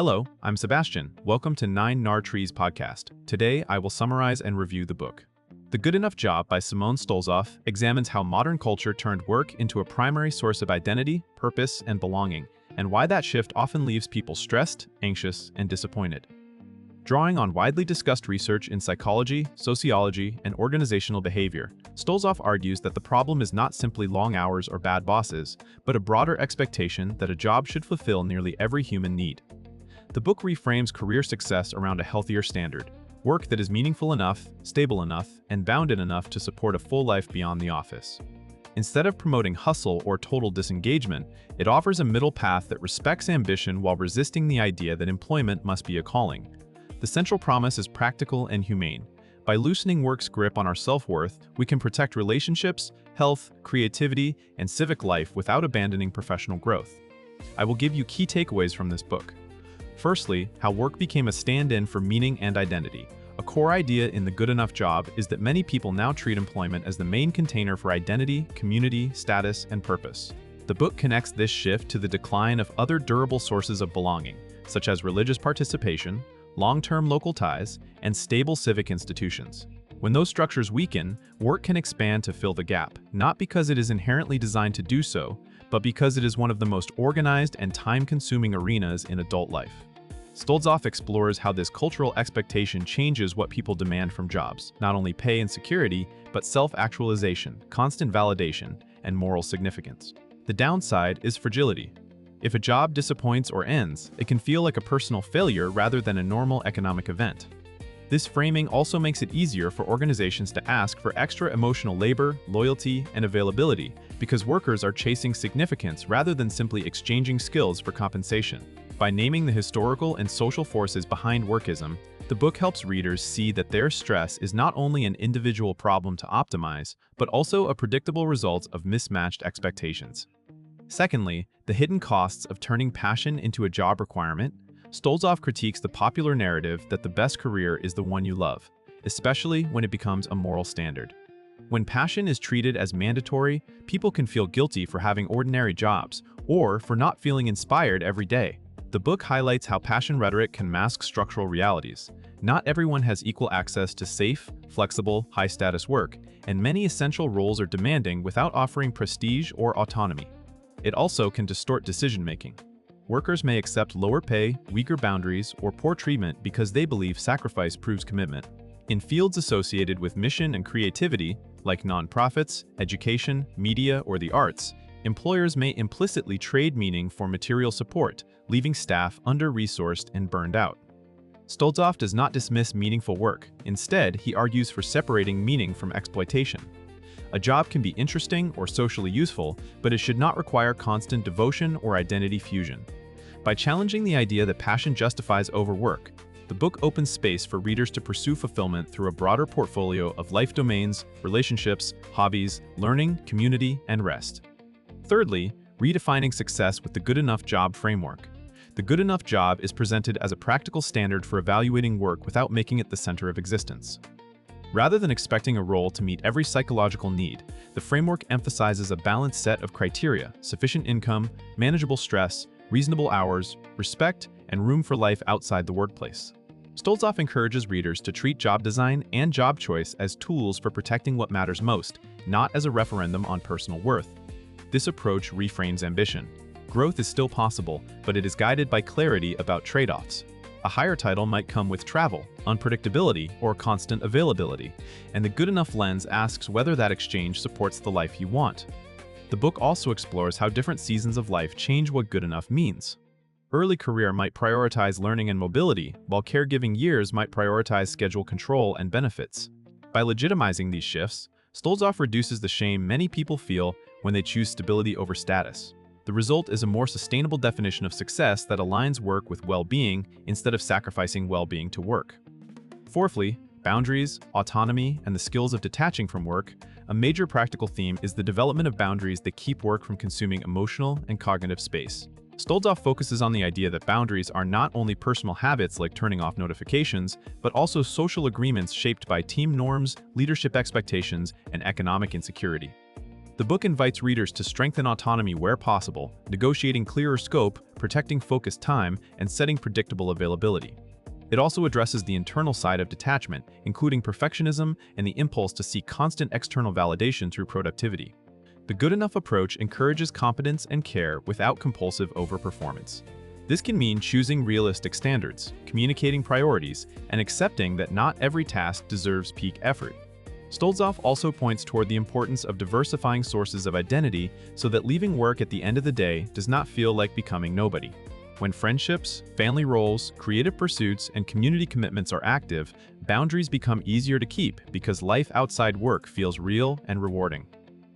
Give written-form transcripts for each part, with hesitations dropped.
Hello, I'm Sebastian. Welcome to 9 Trees podcast. Today, I will summarize and review the book. The Good Enough Job by Simone Stolzoff examines how modern culture turned work into a primary source of identity, purpose, and belonging, and why that shift often leaves people stressed, anxious, and disappointed. Drawing on widely discussed research in psychology, sociology, and organizational behavior, Stolzoff argues that the problem is not simply long hours or bad bosses, but a broader expectation that a job should fulfill nearly every human need. The book reframes career success around a healthier standard, work that is meaningful enough, stable enough, and bounded enough to support a full life beyond the office. Instead of promoting hustle or total disengagement, it offers a middle path that respects ambition while resisting the idea that employment must be a calling. The central promise is practical and humane. By loosening work's grip on our self-worth, we can protect relationships, health, creativity, and civic life without abandoning professional growth. I will give you key takeaways from this book. Firstly, how work became a stand-in for meaning and identity. A core idea in The Good Enough Job is that many people now treat employment as the main container for identity, community, status, and purpose. The book connects this shift to the decline of other durable sources of belonging, such as religious participation, long-term local ties, and stable civic institutions. When those structures weaken, work can expand to fill the gap, not because it is inherently designed to do so, but because it is one of the most organized and time-consuming arenas in adult life. Stolzoff explores how this cultural expectation changes what people demand from jobs, not only pay and security, but self-actualization, constant validation, and moral significance. The downside is fragility. If a job disappoints or ends, it can feel like a personal failure rather than a normal economic event. This framing also makes it easier for organizations to ask for extra emotional labor, loyalty, and availability because workers are chasing significance rather than simply exchanging skills for compensation. By naming the historical and social forces behind workism, the book helps readers see that their stress is not only an individual problem to optimize, but also a predictable result of mismatched expectations. Secondly, the hidden costs of turning passion into a job requirement. Stolzoff critiques the popular narrative that the best career is the one you love, especially when it becomes a moral standard. When passion is treated as mandatory, people can feel guilty for having ordinary jobs or for not feeling inspired every day. The book highlights how passion rhetoric can mask structural realities. Not everyone has equal access to safe, flexible, high-status work, and many essential roles are demanding without offering prestige or autonomy. It also can distort decision-making. Workers may accept lower pay, weaker boundaries, or poor treatment because they believe sacrifice proves commitment. In fields associated with mission and creativity, like nonprofits, education, media, or the arts, employers may implicitly trade meaning for material support, leaving staff under-resourced and burned out. Stolzoff does not dismiss meaningful work. Instead, he argues for separating meaning from exploitation. A job can be interesting or socially useful, but it should not require constant devotion or identity fusion. By challenging the idea that passion justifies overwork, the book opens space for readers to pursue fulfillment through a broader portfolio of life domains, relationships, hobbies, learning, community, and rest. Thirdly, redefining success with the Good Enough Job framework. The Good Enough Job is presented as a practical standard for evaluating work without making it the center of existence. Rather than expecting a role to meet every psychological need, the framework emphasizes a balanced set of criteria: sufficient income, manageable stress, reasonable hours, respect, and room for life outside the workplace. Stolzoff encourages readers to treat job design and job choice as tools for protecting what matters most, not as a referendum on personal worth. This approach reframes ambition. Growth is still possible, but it is guided by clarity about trade-offs. A higher title might come with travel, unpredictability, or constant availability, and the Good Enough lens asks whether that exchange supports the life you want. The book also explores how different seasons of life change what good enough means. Early career might prioritize learning and mobility, while caregiving years might prioritize schedule control and benefits. By legitimizing these shifts, Stolzoff reduces the shame many people feel when they choose stability over status. The result is a more sustainable definition of success that aligns work with well-being instead of sacrificing well-being to work. Fourthly, boundaries, autonomy, and the skills of detaching from work. A major practical theme is the development of boundaries that keep work from consuming emotional and cognitive space. Stolzoff focuses on the idea that boundaries are not only personal habits like turning off notifications, but also social agreements shaped by team norms, leadership expectations, and economic insecurity. The book invites readers to strengthen autonomy where possible, negotiating clearer scope, protecting focused time, and setting predictable availability. It also addresses the internal side of detachment, including perfectionism and the impulse to seek constant external validation through productivity. The good enough approach encourages competence and care without compulsive overperformance. This can mean choosing realistic standards, communicating priorities, and accepting that not every task deserves peak effort. Stolzoff also points toward the importance of diversifying sources of identity so that leaving work at the end of the day does not feel like becoming nobody. When friendships, family roles, creative pursuits, and community commitments are active, boundaries become easier to keep because life outside work feels real and rewarding.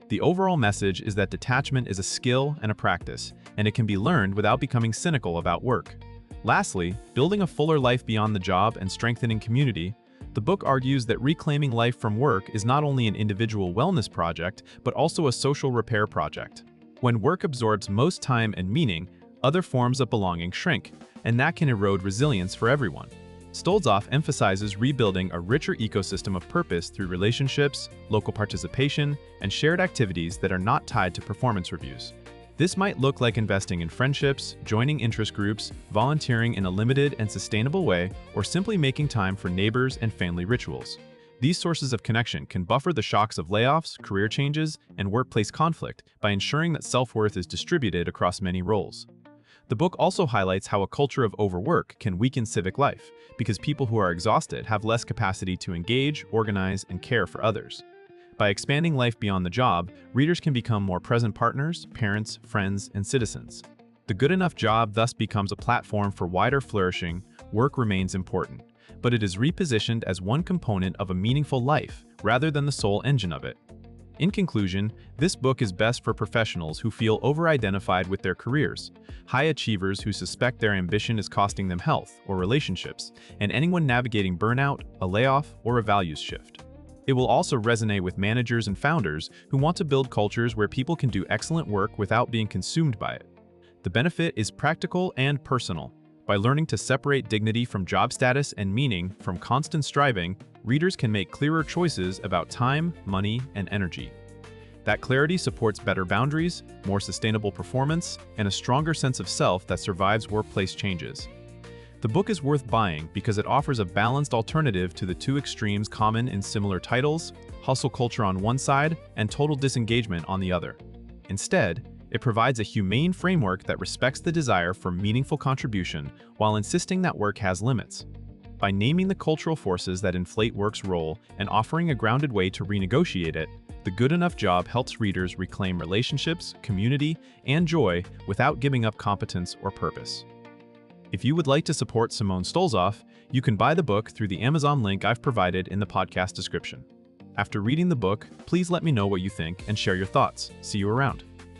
The overall message is that detachment is a skill and a practice, and it can be learned without becoming cynical about work. Lastly, building a fuller life beyond the job and strengthening community, the book argues that reclaiming life from work is not only an individual wellness project, but also a social repair project. When work absorbs most time and meaning, other forms of belonging shrink, and that can erode resilience for everyone. Stolzoff emphasizes rebuilding a richer ecosystem of purpose through relationships, local participation, and shared activities that are not tied to performance reviews. This might look like investing in friendships, joining interest groups, volunteering in a limited and sustainable way, or simply making time for neighbors and family rituals. These sources of connection can buffer the shocks of layoffs, career changes, and workplace conflict by ensuring that self-worth is distributed across many roles. The book also highlights how a culture of overwork can weaken civic life, because people who are exhausted have less capacity to engage, organize, and care for others. By expanding life beyond the job, readers can become more present partners, parents, friends, and citizens. The good enough job thus becomes a platform for wider flourishing. Work remains important, but it is repositioned as one component of a meaningful life rather than the sole engine of it. In conclusion, this book is best for professionals who feel over-identified with their careers, high achievers who suspect their ambition is costing them health or relationships, and anyone navigating burnout, a layoff, or a values shift. It will also resonate with managers and founders who want to build cultures where people can do excellent work without being consumed by it. The benefit is practical and personal. By learning to separate dignity from job status and meaning from constant striving, readers can make clearer choices about time, money, and energy. That clarity supports better boundaries, more sustainable performance, and a stronger sense of self that survives workplace changes. The book is worth buying because it offers a balanced alternative to the two extremes common in similar titles, hustle culture on one side and total disengagement on the other. Instead, it provides a humane framework that respects the desire for meaningful contribution while insisting that work has limits. By naming the cultural forces that inflate work's role and offering a grounded way to renegotiate it, The Good Enough Job helps readers reclaim relationships, community, and joy without giving up competence or purpose. If you would like to support Simone Stolzoff, you can buy the book through the Amazon link I've provided in the podcast description. After reading the book, please let me know what you think and share your thoughts. See you around.